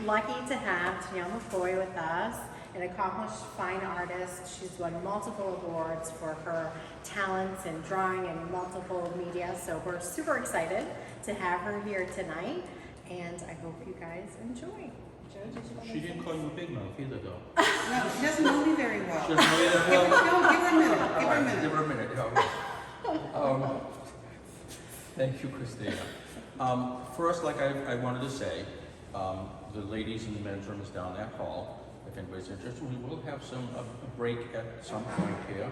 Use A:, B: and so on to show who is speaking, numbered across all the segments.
A: lucky to have Danielle McCoy with us, an accomplished fine artist. She's won multiple awards for her talents in drawing and multiple media, so we're super excited to have her here tonight, and I hope you guys enjoy. Joe, did you want to
B: She didn't call you a big mouth either, though.
C: No, she doesn't know me very well.
B: She doesn't know you that well?
C: No, give her a minute. Give her a minute.
B: Give her a minute. Thank you, Christina. First, like I wanted to say, the ladies in the men's room is down that hall. If anybody's interested, we will have a break at some point here.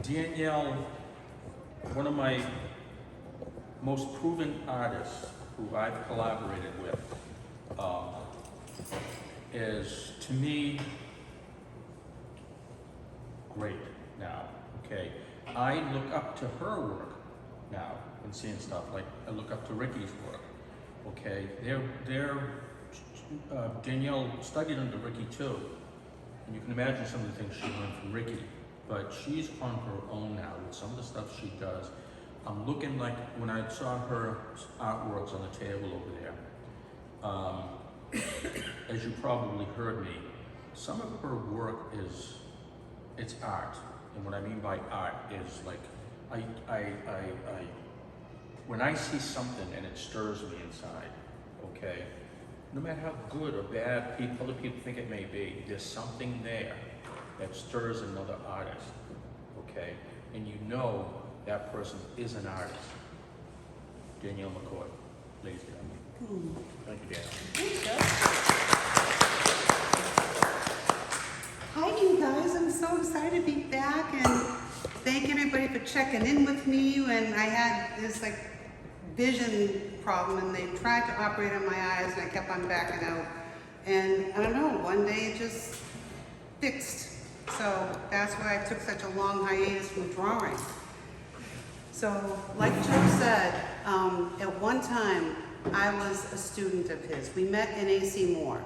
B: Danielle, one of my most proven artists who I've collaborated with, is to me great now. Okay, I look up to her work now and seeing stuff like I look up to Ricky's work. Okay, Danielle studied under Ricky too, and you can imagine some of the things she learned from Ricky. But she's on her own now with some of the stuff she does. I'm looking like when I saw her artworks on the table over there. As you probably heard me, some of her work it's art, and what I mean by art is like when I see something and it stirs me inside, okay, no matter how good or bad other people think it may be, there's something there that stirs another artist, okay, and you know that person is an artist. Danielle McCoy, ladies and gentlemen. Thank you, Danielle.
C: Hi, you guys. I'm so excited to be back, and thank everybody for checking in with me. When I had this vision problem, and they tried to operate on my eyes, and I kept on backing out. And I don't know, one day it just fixed. So that's why I took such a long hiatus from drawing. So, like Joe said, at one time I was a student of his. We met in AC Moore,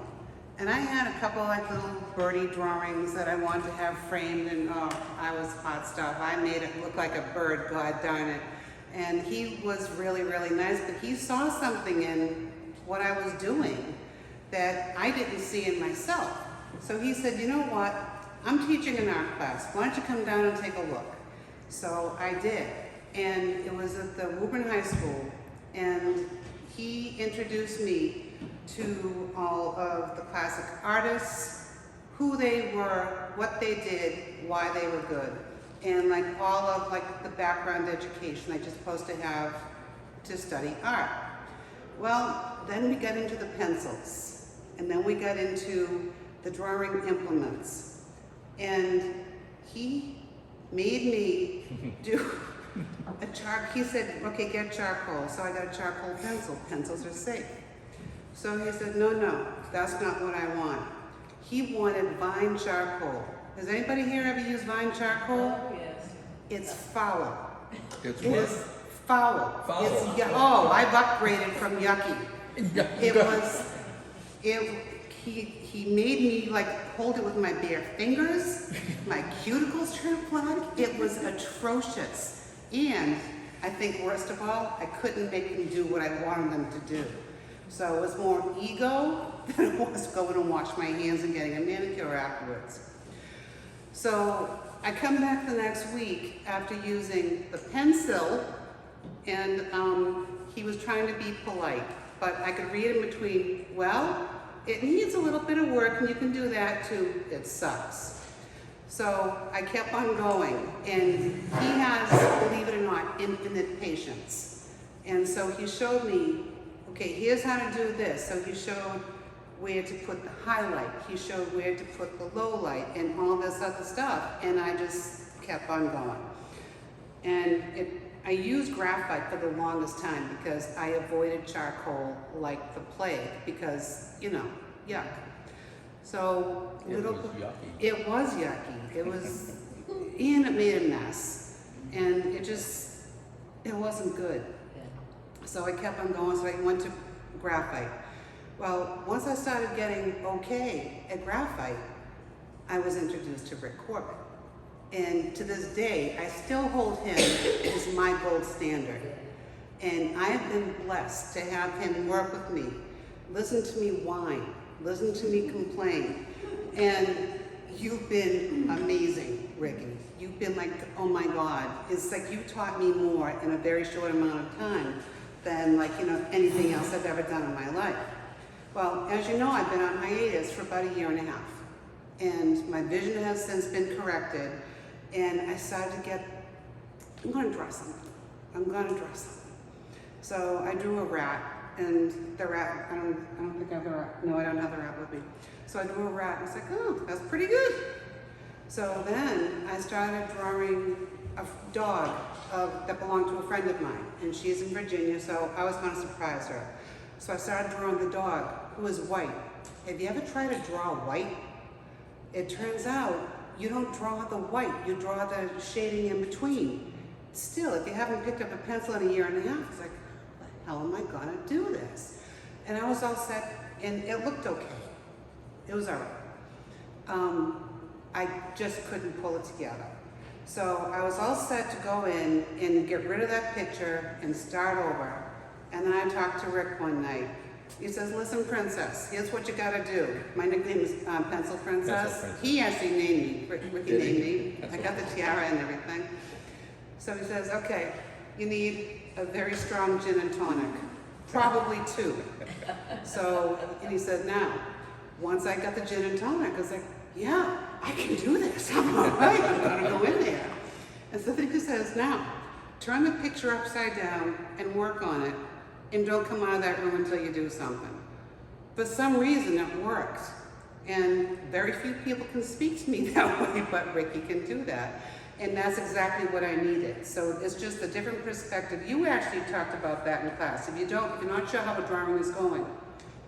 C: and I had a couple little birdie drawings that I wanted to have framed, and I was hot stuff. I made it look like a bird, God darn it. And he was really, really nice, but he saw something in what I was doing that I didn't see in myself. So he said, you know what, I'm teaching an art class. Why don't you come down and take a look? So I did. And it was at the Woburn High School, and he introduced me to all of the classic artists, who they were, what they did, why they were good, and all of the background education that you're supposed to have to study art. Well, then we got into the pencils, and then we got into the drawing implements, and he made me do he said, okay, get charcoal. So I got a charcoal pencil. Pencils are safe. So he said, no, that's not what I want. He wanted vine charcoal. Has anybody here ever used vine charcoal?
D: Oh, yes.
C: It's foul.
B: It's
C: It
B: what?
C: is foul.
B: Foul.
C: Oh, I've upgraded from yucky. He made me hold it with my bare fingers. My cuticles turned black. It was atrocious. And I think worst of all, I couldn't make them do what I wanted them to do. So it was more ego than it was going and wash my hands and getting a manicure afterwards. So I come back the next week after using the pencil, and he was trying to be polite, but I could read in between, well, it needs a little bit of work, and you can do that too, it sucks. So I kept on going, and he has, believe it or not, infinite patience. And so he showed me, okay, here's how to do this. So he showed where to put the highlight, he showed where to put the low light, and all this other stuff, and I just kept on going. And I used graphite for the longest time because I avoided charcoal like the plague, because, yuck. So
B: It was yucky.
C: It was yucky. It was, and it made a mess, and it wasn't good. So I kept on going. So I went to graphite. Well, once I started getting okay at graphite, I was introduced to Rick Corbett, and to this day, I still hold him as my gold standard. And I have been blessed to have him work with me. listen to me whine, listen to me complain. And you've been amazing, Ricky. You've been like, oh my God. It's like you taught me more in a very short amount of time than like, anything else I've ever done in my life. Well, as you know, I've been on hiatus for about 1.5 years. And my vision has since been corrected. And I started to get, I'm gonna draw something. I'm gonna draw something. So I drew a rat, and the rat, I don't think I have the rat. No, I don't have the rat with me. So I drew a rat, and I was like, oh, that's pretty good. So then I started drawing a dog that belonged to a friend of mine, and she's in Virginia, so I was gonna surprise her. So I started drawing the dog, who is white. Have you ever tried to draw white? It turns out you don't draw the white, you draw the shading in between. Still, if you haven't picked up a pencil in 1.5 years, it's like, how am I gonna do this? And I was all set, and it looked okay. It was all right. I just couldn't pull it together. So I was all set to go in and get rid of that picture and start over. And then I talked to Rick one night. He says, listen, Princess, here's what you gotta do. My nickname is Pencil Princess. He actually named me, Ricky named me. I got the tiara and everything. So he says, okay, you need a very strong gin and tonic, probably 2. So, and he said, now, once I got the gin and tonic, I was like, yeah, I can do this. I'm all right, I'm gonna go in there. And so then he says, now, turn the picture upside down and work on it, and don't come out of that room until you do something. For some reason, it worked. And very few people can speak to me that way, but Ricky can do that. And that's exactly what I needed. So it's just a different perspective. You actually talked about that in class. If you're not sure how a drawing is going,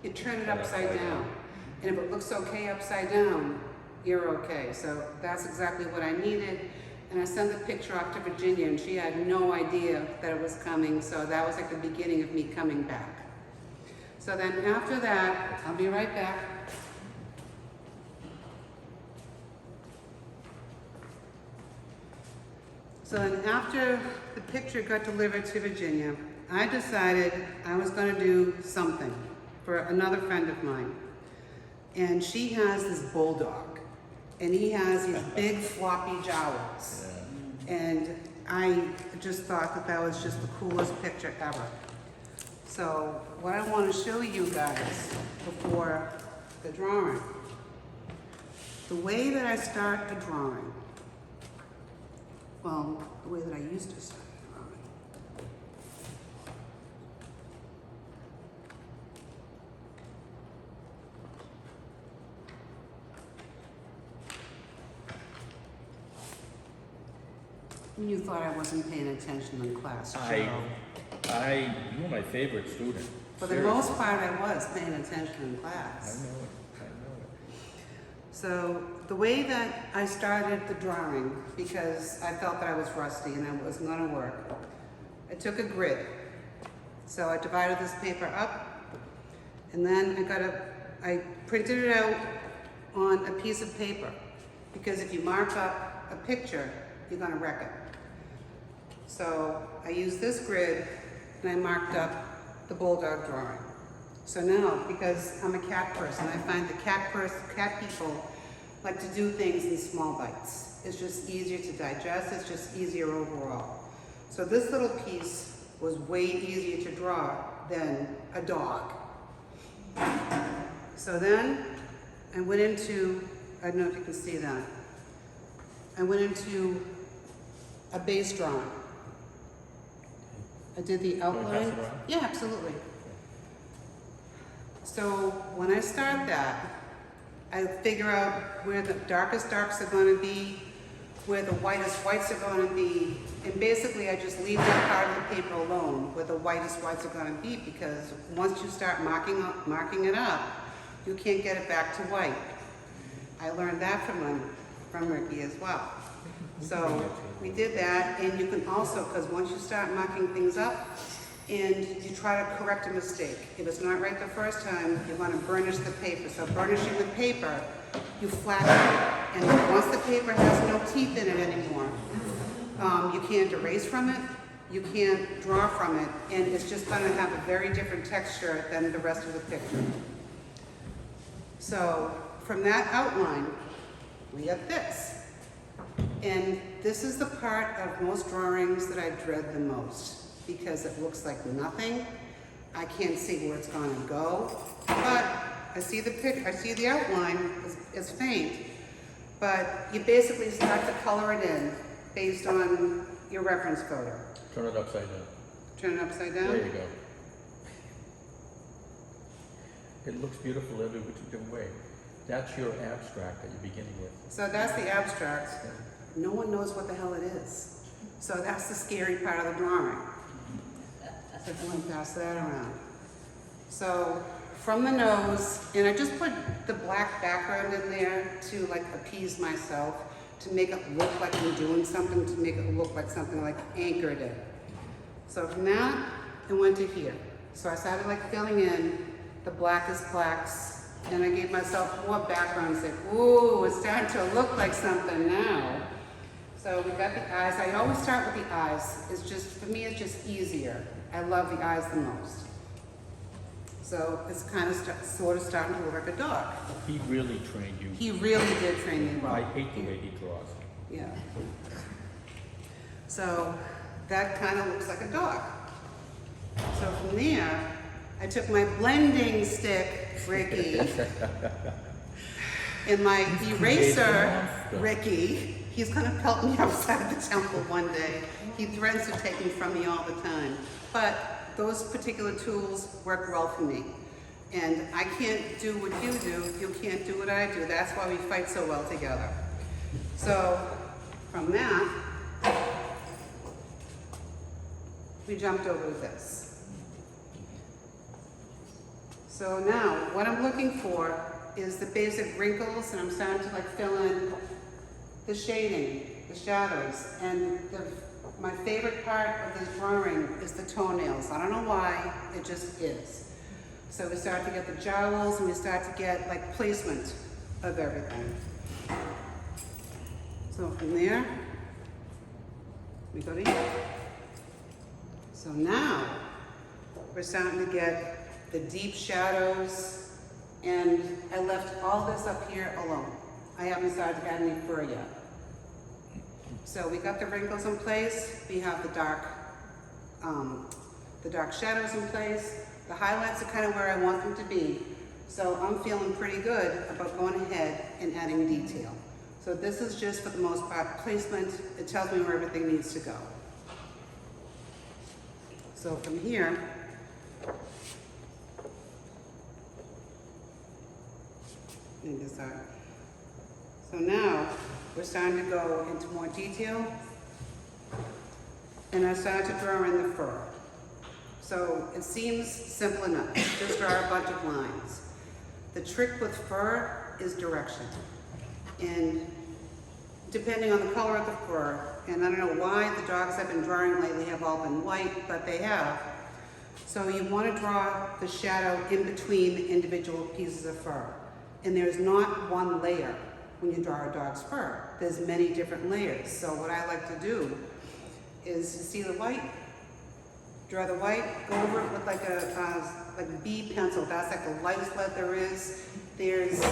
C: you turn it upside down. And if it looks okay upside down, you're okay. So that's exactly what I needed. And I sent the picture off to Virginia, and she had no idea that it was coming. So that was like the beginning of me coming back. So then after that, I'll be right back. So then after the picture got delivered to Virginia, I decided I was going to do something for another friend of mine. And she has this bulldog, and he has these big floppy jowls. Yeah. And I just thought that that was just the coolest picture ever. So what I want to show you guys before the drawing, the way that I start the drawing, well, the way that I used to start the drawing. You thought I wasn't paying attention in class, Joe.
B: You were my favorite student.
C: For the most part, I was paying attention in class.
B: I know it.
C: So the way that I started the drawing, because I felt that I was rusty and it wasn't going to work, I took a grid. So I divided this paper up, and then I printed it out on a piece of paper, because if you mark up a picture, you're going to wreck it. So I used this grid, and I marked up the bulldog drawing. So now, because I'm a cat person, I find the cat people like to do things in small bites. It's just easier to digest, it's just easier overall. So this little piece was way easier to draw than a dog. So then I went into, I don't know if you can see that, I went into a base drawing. I did the outline. Yeah, absolutely. So when I start that, I figure out where the darkest darks are going to be, where the whitest whites are going to be, and basically I just leave that part of the paper alone where the whitest whites are going to be, because once you start marking it up, you can't get it back to white. I learned that from Ricky as well. So we did that, and you can also, because once you start marking things up, and you try to correct a mistake. If it's not right the first time, you want to burnish the paper. So burnishing the paper, you flatten it. And once the paper has no teeth in it anymore, you can't erase from it, you can't draw from it, and it's just gonna have a very different texture than the rest of the picture. So from that outline, we have this. And this is the part of most drawings that I dread the most, because it looks like nothing. I can't see where it's gonna go, but I see the outline is faint, but you basically start to color it in based on your reference photo.
B: Turn it upside down.
C: Turn it upside down?
B: There you go. It looks beautiful every which way. That's your abstract that you're beginning with.
C: So that's the abstract. No one knows what the hell it is. So that's the scary part of the drawing. So I'm going to pass that around. So from the nose, and I just put the black background in there to like appease myself, to make it look like I'm doing something, to make it look like something like anchored in. So from that, I went to here. So I started like filling in the blackest blacks, and I gave myself more backgrounds like, ooh, it's starting to look like something now. So we got the eyes. I always start with the eyes. It's just, for me, it's just easier. I love the eyes the most. So it's kind of sort of starting to look like a dog.
B: He really trained you.
C: He really did train me well.
B: I hate the way he draws.
C: Yeah. So that kind of looks like a dog. So from there, I took my blending stick, Ricky, and my eraser, Ricky. He's gonna pelt me outside the temple one day. He threatens to take them from me all the time. But those particular tools work well for me. And I can't do what you do, you can't do what I do. That's why we fight so well together. So from that, we jumped over to this. So now, what I'm looking for is the basic wrinkles, and I'm starting to like fill in the shading, the shadows, and my favorite part of this drawing is the toenails. I don't know why, it just is. So we start to get the jowls, and we start to get like placement of everything. So from there, we go to here. So now, we're starting to get the deep shadows, and I left all this up here alone. I haven't started to add any fur yet. So we got the wrinkles in place, we have the dark shadows in place. The highlights are kind of where I want them to be. So I'm feeling pretty good about going ahead and adding detail. So this is just, for the most part, placement. It tells me where everything needs to go. So from here, so now we're starting to go into more detail, and I started to draw in the fur. So it seems simple enough. Just draw a bunch of lines. The trick with fur is direction. And depending on the color of the fur, and I don't know why the dogs I've been drawing lately have all been white, but they have. So you want to draw the shadow in between the individual pieces of fur. And there's not one layer when you draw a dog's fur. There's many different layers. So what I like to do is, you see the white? Draw the white, go over it with like a B pencil. That's like the lightest lead there is. There's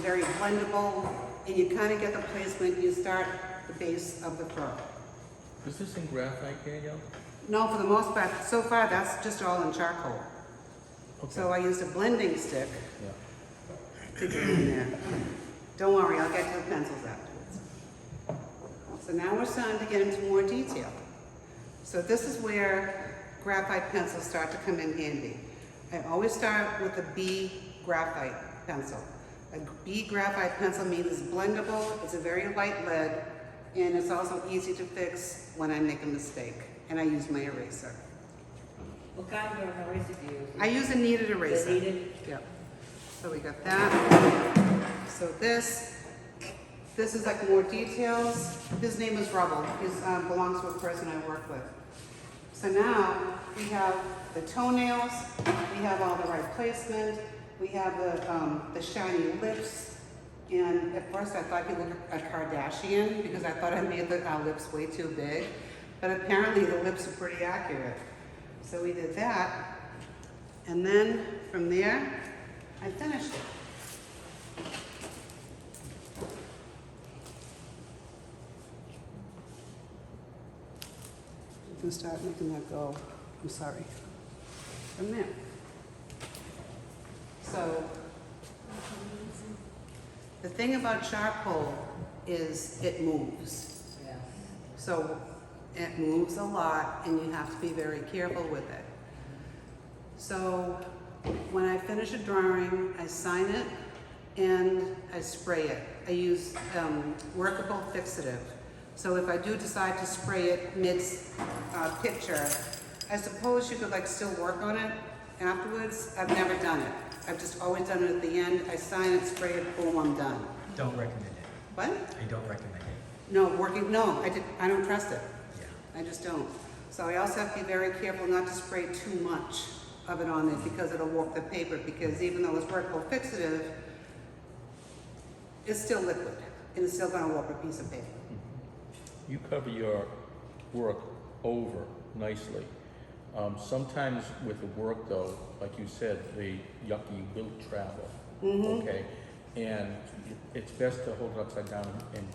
C: very blendable, and you kind of get the placement. You start the base of the fur.
B: Is this in graphite, Danielle?
C: No, for the most part, so far that's just all in charcoal.
B: Okay.
C: So I used a blending stick
B: Yeah.
C: to get in there. Don't worry, I'll get to the pencils afterwards. So now we're starting to get into more detail. So this is where graphite pencils start to come in handy. I always start with a B graphite pencil. A B graphite pencil means it's blendable, it's a very light lead, and it's also easy to fix when I make a mistake, and I use my eraser.
D: What kind of eraser do you use?
C: I use a kneaded eraser.
D: The kneaded?
C: Yep. So we got that. So this is like more details. His name is Rubble. He belongs to a person I work with. So now we have the toenails, we have all the right placement, we have the shiny lips, and at first I thought he looked like a Kardashian because I thought I made our lips way too big. But apparently the lips are pretty accurate. So we did that. And then from there, I finished it. You can start making that go. I'm sorry. From there. So, the thing about charcoal is it moves.
D: Yeah.
C: So, it moves a lot and you have to be very careful with it. So, when I finish a drawing, I sign it and I spray it. I use workable fixative. So if I do decide to spray it mid-picture, I suppose you could like still work on it afterwards. I've never done it. I've just always done it at the end. I sign it, spray it, boom, I'm done.
E: Don't recommend it.
C: What?
E: I don't recommend it.
C: No, I don't trust it.
E: Yeah.
C: I just don't. So I also have to be very careful not to spray too much of it on there because it'll warp the paper, because even though it's workable fixative, it's still liquid and it's still gonna warp a piece of paper.
B: You cover your work over nicely. Sometimes with the work though, like you said, the yucky will travel, okay? And it's best to hold it upside down and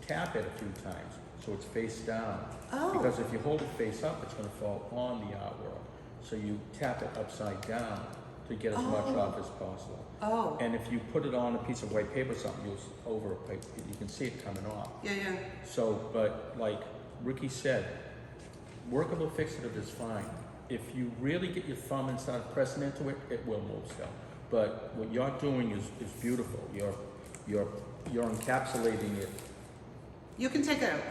B: tap it a few times so it's face down.
C: Oh.
B: Because if you hold it face up, it's gonna fall on the artwork. So you tap it upside down to get as much off as possible.
C: Oh.
B: And if you put it on a piece of white paper or something, over a paper, you can see it coming off.
C: Yeah, yeah.
B: So, but like Ricky said, workable fixative is fine. If you really get your thumb and start pressing into it, it will move still. But what you're doing is beautiful. You're encapsulating it.
C: You can take it out.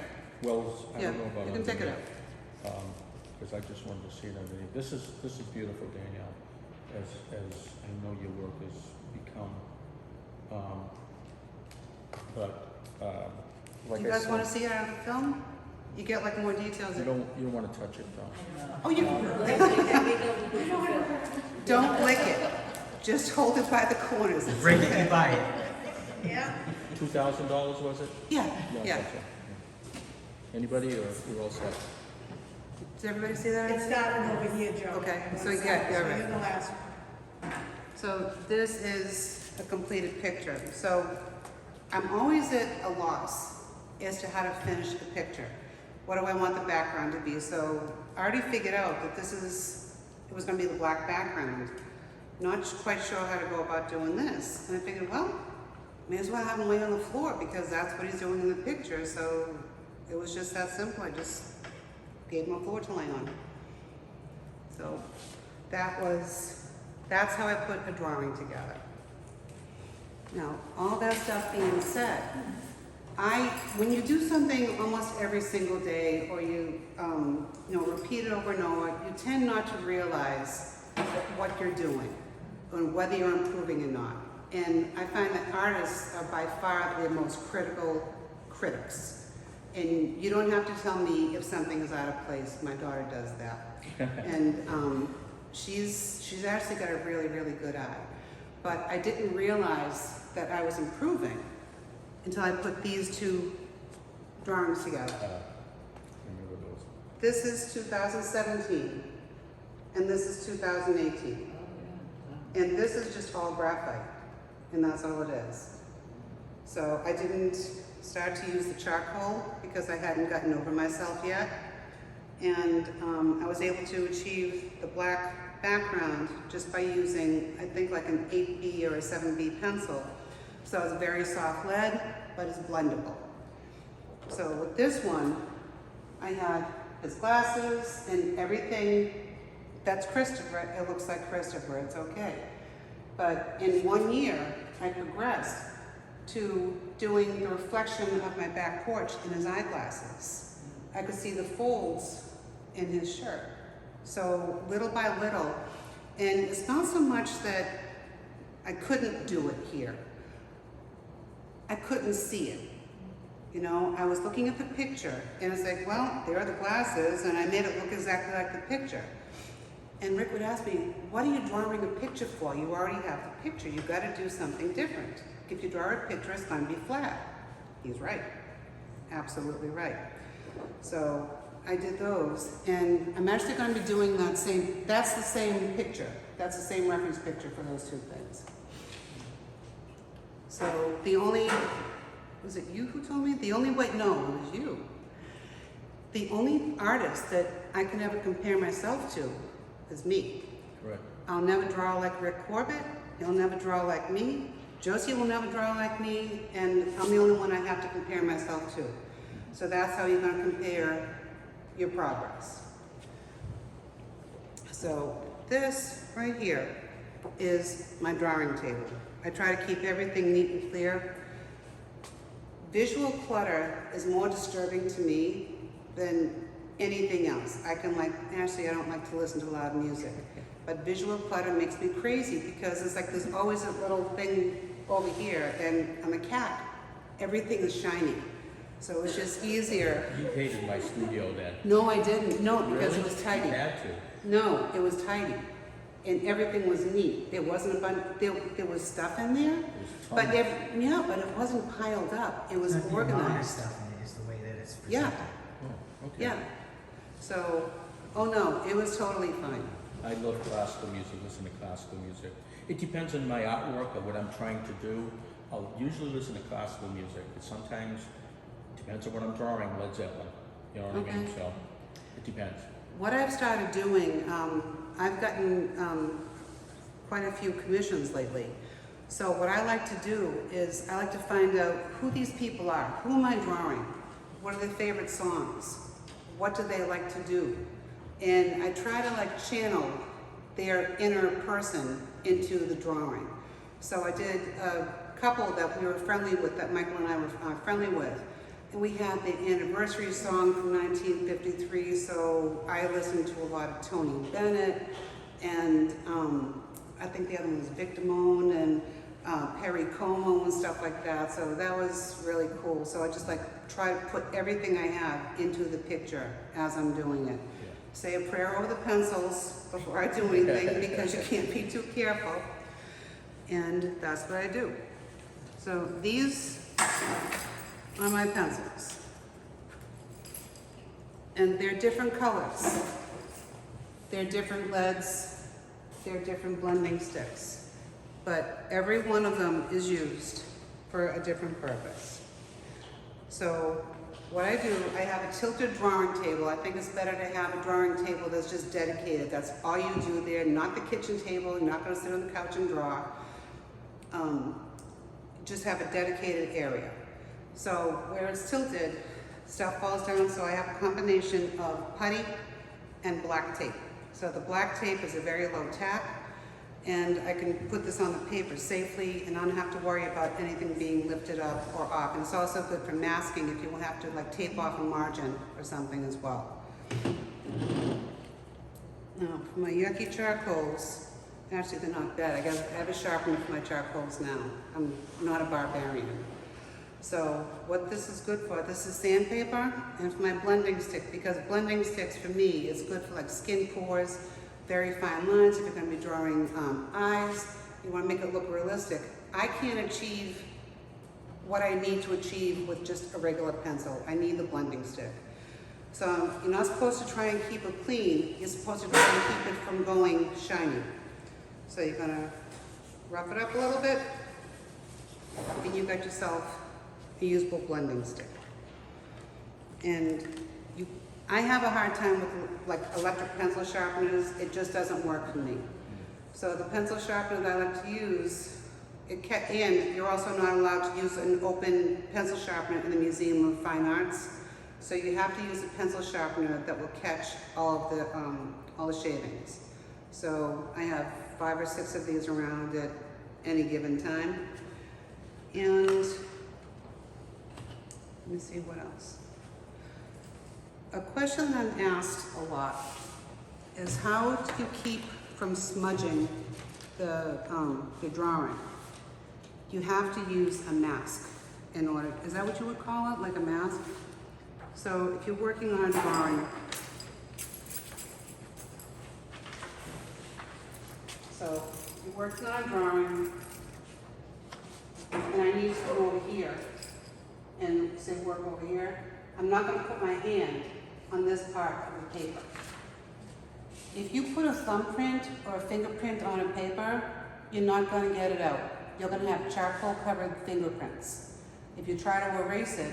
B: Well, I
C: Yeah,
B: don't know about
C: you can take it
B: underneath, because I just wanted to see it underneath. This is beautiful, Danielle. As I know your work has become, like
C: You
B: I
C: guys
B: said,
C: want to see it out of the film? You get like more details.
B: you don't want to touch it though.
C: Oh, you don't lick it. Just hold it by the corners. It's
E: Break it,
C: okay.
E: you buy it.
C: Yeah.
B: $2,000 was it?
C: Yeah,
B: Yeah.
C: yeah.
B: Gotcha. Anybody, or you're all set?
C: Did everybody see that?
F: It started over here, Joe.
C: Okay,
F: And
C: so
F: it's
C: yeah,
F: not-
C: you're
F: so
C: right.
F: you're the last one.
C: So this is a completed picture. So I'm always at a loss as to how to finish the picture. What do I want the background to be? So I already figured out that it was gonna be the black background. Not quite sure how to go about doing this. And I figured, well, may as well have him lay on the floor because that's what he's doing in the picture. So it was just that simple. I just gave him a floor to lay on. So that's how I put a drawing together. Now, all that stuff being said, when you do something almost every single day, or you repeat it over and over, you tend not to realize what you're doing, and whether you're improving or not. And I find that artists are by far the most critical critics. And you don't have to tell me if something is out of place. My daughter does that. And she's actually got a really, really good eye. But I didn't realize that I was improving until I put these two drawings together.
B: Remember those?
C: This is 2017, and this is 2018. And this is just all graphite, and that's all it is. So I didn't start to use the charcoal because I hadn't gotten over myself yet. And I was able to achieve the black background just by using, I think, like an 8B or a 7B pencil. So it's very soft lead, but it's blendable. So with this one, I had his glasses and everything. That's Christopher. It looks like Christopher. It's okay. But in 1 year, I progressed to doing the reflection of my back porch in his eyeglasses. I could see the folds in his shirt. So little by little, and it's not so much that I couldn't do it here. I couldn't see it. You know, I was looking at the picture and it's like, well, there are the glasses, and I made it look exactly like the picture. And Rick would ask me, what are you drawing a picture for? You already have the picture. You've got to do something different. If you draw a picture, it's going to be flat. He's right. Absolutely right. So I did those, and I'm actually gonna be doing that's the same picture. That's the same reference picture for those two things. So the only, was it you who told me? No, it was you. The only artist that I can ever compare myself to is me.
B: Correct.
C: I'll never draw like Rick Corbett, he'll never draw like me, Josie will never draw like me, and I'm the only one I have to compare myself to. So that's how you're gonna compare your progress. So this right here is my drawing table. I try to keep everything neat and clear. Visual clutter is more disturbing to me than anything else. Actually I don't like to listen to loud music, but visual clutter makes me crazy because it's like there's always a little thing over here, and I'm a cat. Everything is shiny. So it's just easier.
B: You hated my studio then.
C: No, I didn't. No, because
B: Really?
C: it was tidy.
B: You had to.
C: No, it was tidy. And everything was neat. There wasn't a bunch, there was stuff in there, but
B: tons.
C: but it wasn't piled up. It was
E: Not the amount of
C: organized.
E: stuff in it, it's the way that it's
C: Yeah.
E: presented.
B: Oh, okay.
C: Yeah. So, oh no, it was totally fine.
B: I love classical music, listen to classical music. It depends on my artwork or what I'm trying to do. I'll usually listen to classical music, but sometimes it depends on what I'm drawing, Led Zeppelin. You know what I mean?
C: Okay.
B: So it depends.
C: What I've started doing, I've gotten quite a few commissions lately. So what I like to do is I like to find out who these people are. Who am I drawing? What are their favorite songs? What do they like to do? And I try to like channel their inner person into the drawing. So I did a couple that we were friendly with, that Michael and I were friendly with. And we had the anniversary song from 1953, so I listened to a lot of Tony Bennett, and I think the other one was Victimone and Perry Como and stuff like that. So that was really cool. So I just like try to put everything I have into the picture as I'm doing it.
B: Yeah.
C: Say a prayer over the pencils before I do anything because you can't be too careful. And that's what I do. So these are my pencils. And they're different colors. They're different leads. They're different blending sticks. But every one of them is used for a different purpose. So what I do, I have a tilted drawing table. I think it's better to have a drawing table that's just dedicated. That's all you do there, not the kitchen table. You're not gonna sit on the couch and draw. Just have a dedicated area. So where it's tilted, stuff falls down, so I have a combination of putty and black tape. So the black tape is a very low tack, and I can put this on the paper safely and I don't have to worry about anything being lifted up or off. And it's also good for masking if you will have to like tape off a margin or something as well. Now for my yucky charcoals, actually they're not bad. I have a sharpener for my charcoals now. I'm not a barbarian. So what this is good for, this is sandpaper, and for my blending stick, because blending sticks for me is good for like skin pores, very fine lines. If you're going to be drawing eyes, you want to make it look realistic. I can't achieve what I need to achieve with just a regular pencil. I need the blending stick. So you're not supposed to try and keep it clean. You're supposed to try and keep it from going shiny. So you're going to rough it up a little bit, and you got yourself a usable blending stick. And I have a hard time with like electric pencil sharpeners. It just doesn't work for me. So the pencil sharpener that I like to use, and you're also not allowed to use an open pencil sharpener in the Museum of Fine Arts. So you have to use a pencil sharpener that will catch all the shavings. So I have 5 or 6 of these around at any given time. And let me see what else. A question that I'm asked a lot is how do you keep from smudging the drawing? You have to use a mask in order, is that what you would call it, like a mask? So if you're working on a drawing, so you're working on a drawing, and I need to go over here and say work over here. I'm not going to put my hand on this part of the paper. If you put a thumbprint or a fingerprint on a paper, you're not going to get it out. You're going to have charcoal covered fingerprints. If you try to erase it,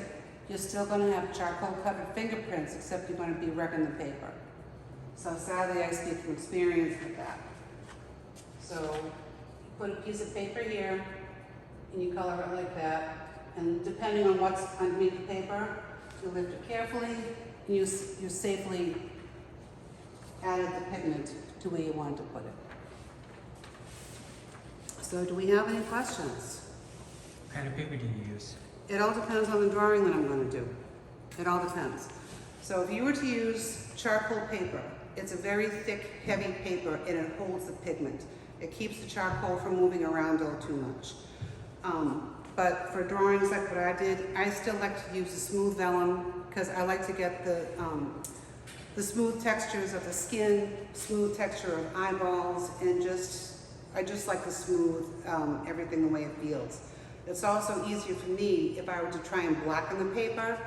C: you're still going to have charcoal covered fingerprints, except you're going to be wrecking the paper. So sadly, I speak from experience with that. So put a piece of paper here, and you color it like that. And depending on what's underneath the paper, you lift it carefully, and you safely added the pigment to where you wanted to put it. So do we have any questions?
E: What kind of paper do you use?
C: It all depends on the drawing that I'm going to do. It all depends. So if you were to use charcoal paper, it's a very thick, heavy paper, and it holds the pigment. It keeps the charcoal from moving around all too much. But for drawings like what I did, I still like to use a smooth vellum because I like to get the smooth textures of the skin, smooth texture of eyeballs, and I just like to smooth everything the way it feels. It's also easier for me if I were to try and blacken the paper.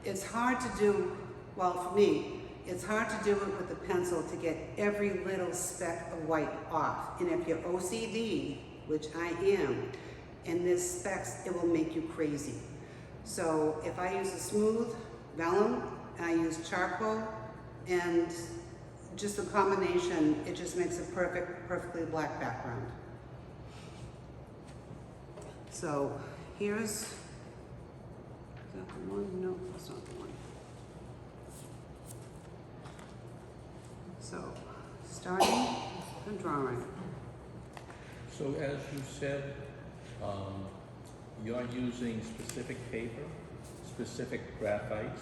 C: It's hard to do, well for me, it's hard to do it with a pencil to get every little speck of white off. And if you're OCD, which I am, and there's specks, it will make you crazy. So if I use a smooth vellum, and I use charcoal, and just a combination, it just makes a perfectly black background. So here's, is that the one? No, that's not the one. So, starting the drawing.
B: So as you said, you're using specific paper, specific graphites,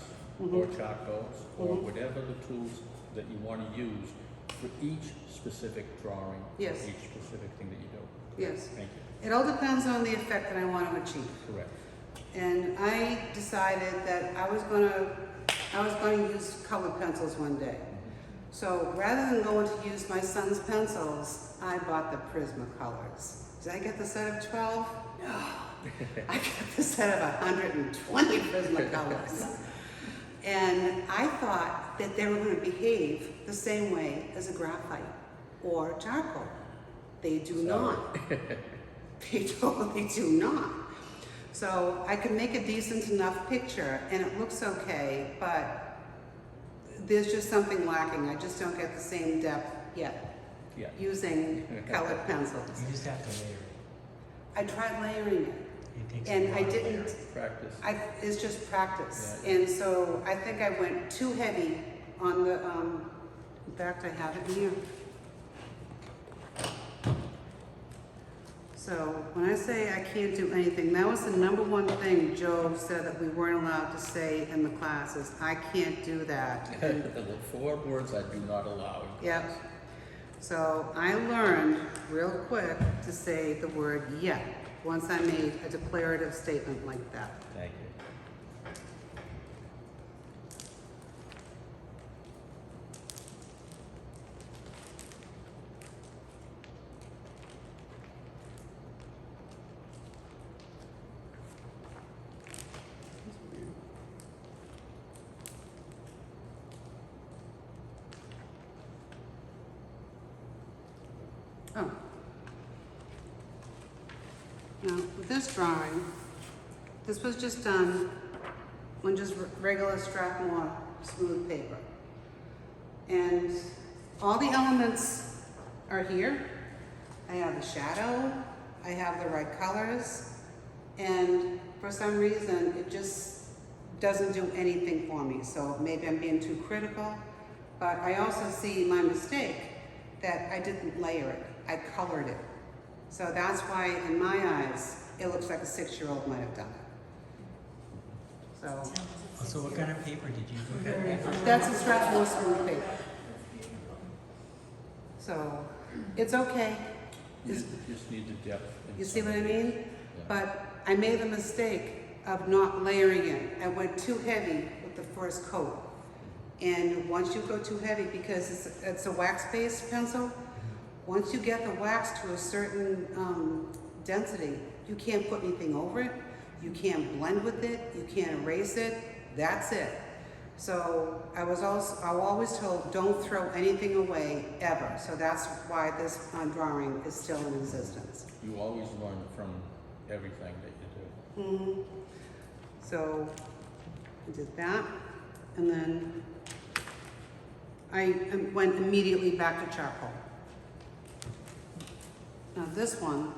B: or charcoals, or whatever the tools that you want to use for each specific drawing,
C: Yes.
B: each specific thing that you do.
C: Yes.
B: Thank you.
C: It all depends on the effect that I want to achieve.
B: Correct.
C: And I decided that I was going to use colored pencils one day. So rather than going to use my son's pencils, I bought the Prismacolors. Did I get the set of 12? No. I got the set of 120 Prismacolors. And I thought that they were going to behave the same way as a graphite or charcoal. They do not. They totally do not. So I could make a decent enough picture and it looks okay, but there's just something lacking. I just don't get the same depth yet using colored pencils.
E: You just have to layer it.
C: I tried layering it.
E: It takes
C: And
E: a
C: I
E: while.
C: didn't,
B: Practice.
C: it's just practice.
B: Yeah.
C: And so I think I went too heavy on the, in fact, I have it here. So when I say I can't do anything, that was the number one thing Joe said that we weren't allowed to say in the classes. I can't do that.
B: The 4 words I do not allow.
C: Yep. So I learned real quick to say the word yet once I made a declarative statement like that.
B: Thank you.
C: Oh. Now, with this drawing, this was just done on just regular Strathmore smooth paper. And all the elements are here. I have the shadow, I have the right colors, and for some reason, it just doesn't do anything for me. So maybe I'm being too critical, but I also see my mistake that I didn't layer it, I colored it. So that's why, in my eyes, it looks like a 6-year-old might have done it. So,
E: So what kind of paper did you look at?
C: that's a Strathmore smooth paper. So, it's okay.
B: You just need the depth. and
C: You see
B: some-
C: what I mean?
B: Yeah.
C: But I made the mistake of not layering it. I went too heavy with the first coat. And once you go too heavy, because it's a wax-based pencil, once you get the wax to a certain density, you can't put anything over it, you can't blend with it, you can't erase it, that's it. So I was always told, don't throw anything away ever. So that's why this drawing is still in existence.
B: You always learn from everything that you do.
C: Mm-hmm. So I did that, and then I went immediately back to charcoal. Now this one,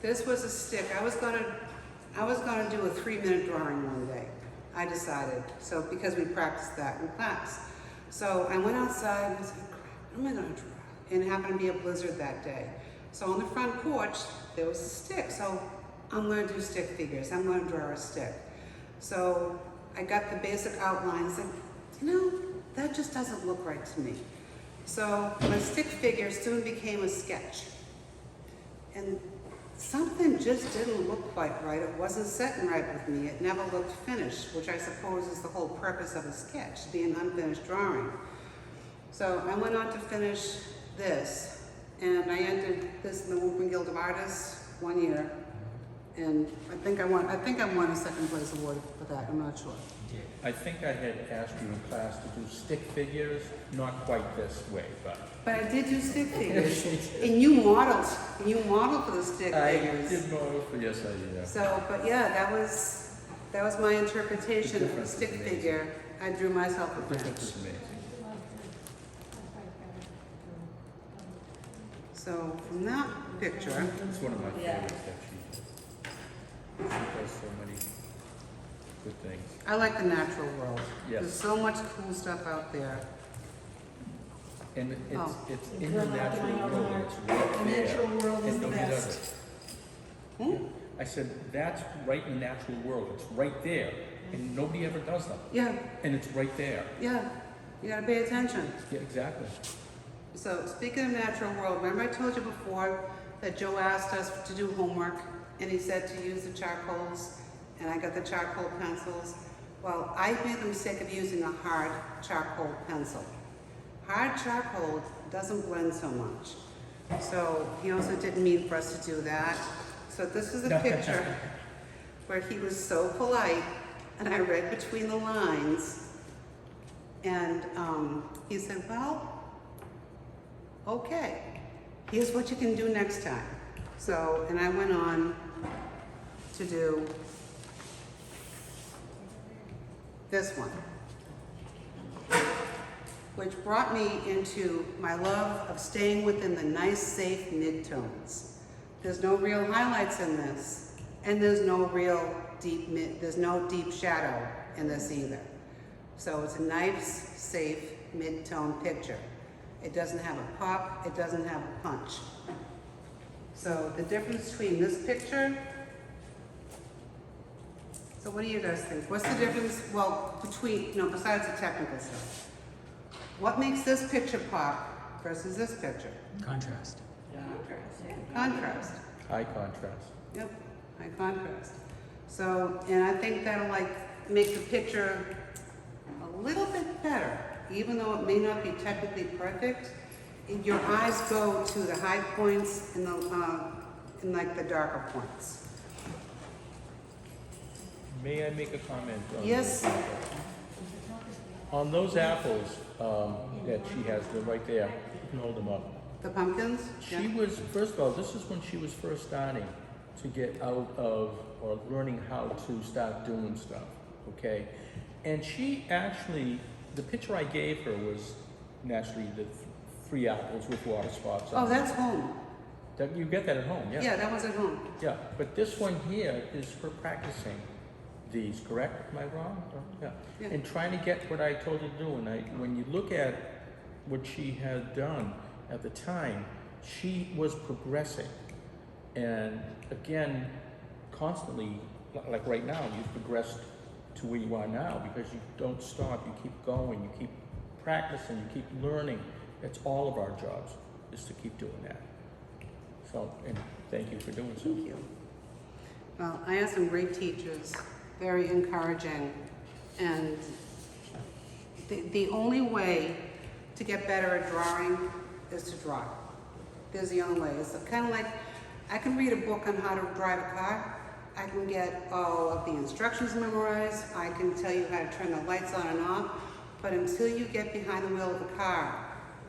C: this was a stick. I was gonna do a 3-minute drawing one day. I decided, so because we practiced that in class. So I went outside and I said, crap, what am I gonna draw? And it happened to be a blizzard that day. So on the front porch, there was a stick. So I'm gonna do stick figures. I'm gonna draw a stick. So I got the basic outlines and, that just doesn't look right to me. So my stick figure soon became a sketch. And something just didn't look quite right. It wasn't setting right with me. It never looked finished, which I suppose is the whole purpose of a sketch, to be an unfinished drawing. So I went on to finish this, and I entered this in the Whooping Guild of Artists 1 year. And I think I won a second place award for that. I'm not sure.
B: I think I had asked you in class to do stick figures, not quite this way, but.
C: But I did do stick figures, and you modeled for the stick figures.
B: I did model for, yes, I did.
C: So, but yeah, that was my interpretation of a stick figure. I drew myself a
B: The difference
C: bench.
B: is amazing.
C: So from that picture,
B: It's one of my
D: Yeah.
B: favorites that she does so many good things.
C: I like the natural world.
B: Yes.
C: There's so much cool stuff out there.
B: And
C: Oh.
B: it's in the natural world, it's right
F: The
B: there.
F: natural world is
B: and
F: the
B: nobody does
F: best.
B: it.
C: Hmm?
B: I said, that's right in the natural world, it's right there, and nobody ever does them,
C: Yeah,
B: and it's right there.
C: yeah. You gotta pay attention.
B: Yeah, exactly.
C: So speaking of natural world, remember I told you before that Joe asked us to do homework, and he said to use the charcoals, and I got the charcoal pencils. Well, I made the mistake of using a hard charcoal pencil. Hard charcoal doesn't blend so much. So he also didn't mean for us to do that. So this is a picture where he was so polite, and I read between the lines, and he said, well, okay, here's what you can do next time. So, and I went on to do this one, which brought me into my love of staying within the nice, safe midtones. There's no real highlights in this, and there's no real there's no deep shadow in this either. So it's a nice, safe mid-tone picture. It doesn't have a pop, it doesn't have a punch. So the difference between this picture, so what do you guys think? What's the difference, well, between, besides the technical stuff? What makes this picture pop versus this picture?
E: Contrast.
C: Contrast.
B: High contrast.
C: Yep, high contrast. So, and I think that'll make the picture a little bit better, even though it may not be technically perfect. Your eyes go to the high points and the darker points.
B: May I make a comment?
C: Yes.
B: On those apples that she has, they're right there, you can hold them up.
C: The pumpkins?
B: She was, first of all, this is when she was first starting to get out of, or learning how to start doing stuff, okay? And she actually, the picture I gave her was naturally the 3 apples with water spots on
C: Oh, that's home.
B: That, you get that at home, yeah?
C: Yeah, that was at home.
B: Yeah, but this one here is her practicing these, correct? Am I wrong? Yeah.
C: Yeah.
B: And trying to get what I told her to do, and when you look at what she had done at the time, she was progressing. And again, constantly, like right now, you've progressed to where you are now because you don't stop, you keep going, you keep practicing, you keep learning. That's all of our jobs, is to keep doing that. So, and thank you for doing so.
C: Thank you. Well, I had some great teachers, very encouraging, and the only way to get better at drawing is to draw. There's the only way. It's kind of like, I can read a book on how to drive a car, I can get all of the instructions memorized, I can tell you how to turn the lights on and off, but until you get behind the wheel of a car,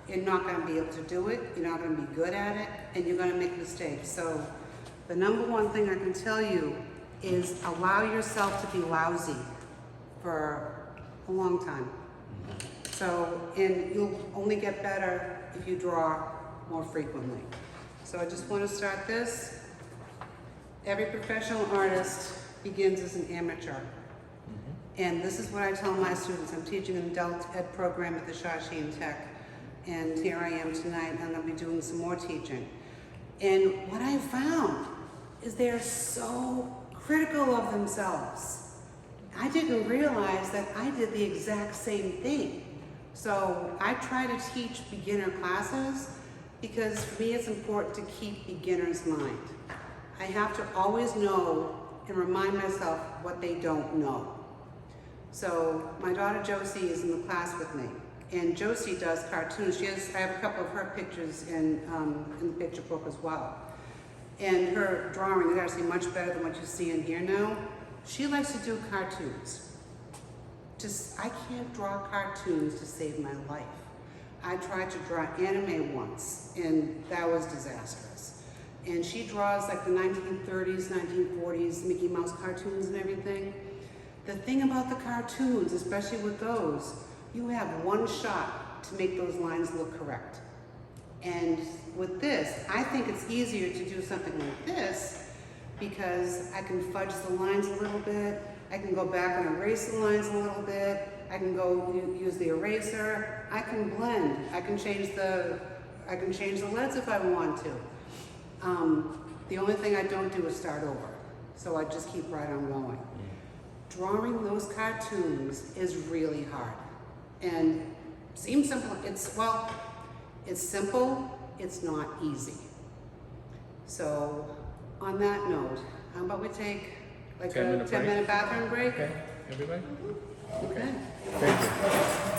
C: you're not gonna be able to do it, you're not gonna be good at it, and you're gonna make mistakes. So the number one thing I can tell you is allow yourself to be lousy for a long time. So, and you'll only get better if you draw more frequently. So I just want to start this. Every professional artist begins as an amateur. And this is what I tell my students. I'm teaching an adult ed program at the Shawsheen Tech. And here I am tonight, and I'll be doing some more teaching. And what I found is they're so critical of themselves. I didn't realize that I did the exact same thing. So I try to teach beginner classes because for me it's important to keep beginner's mind. I have to always know and remind myself what they don't know. So my daughter Josie is in the class with me, and Josie does cartoons. I have a couple of her pictures in the picture book as well. And her drawing is actually much better than what you see in here now. She likes to do cartoons. I can't draw cartoons to save my life. I tried to draw anime once, and that was disastrous. And she draws like the 1930s, 1940s Mickey Mouse cartoons and everything. The thing about the cartoons, especially with those, you have one shot to make those lines look correct. And with this, I think it's easier to do something like this because I can fudge the lines a little bit, I can go back and erase the lines a little bit, I can go use the eraser, I can blend, I can change the leads if I want to. The only thing I don't do is start over, so I just keep right on going. Drawing those cartoons is really hard, and seems simple. It's simple, it's not easy. So on that note, how about we take like a 10-minute bathroom break?
B: Okay, everybody?
C: Okay.
B: Thank you.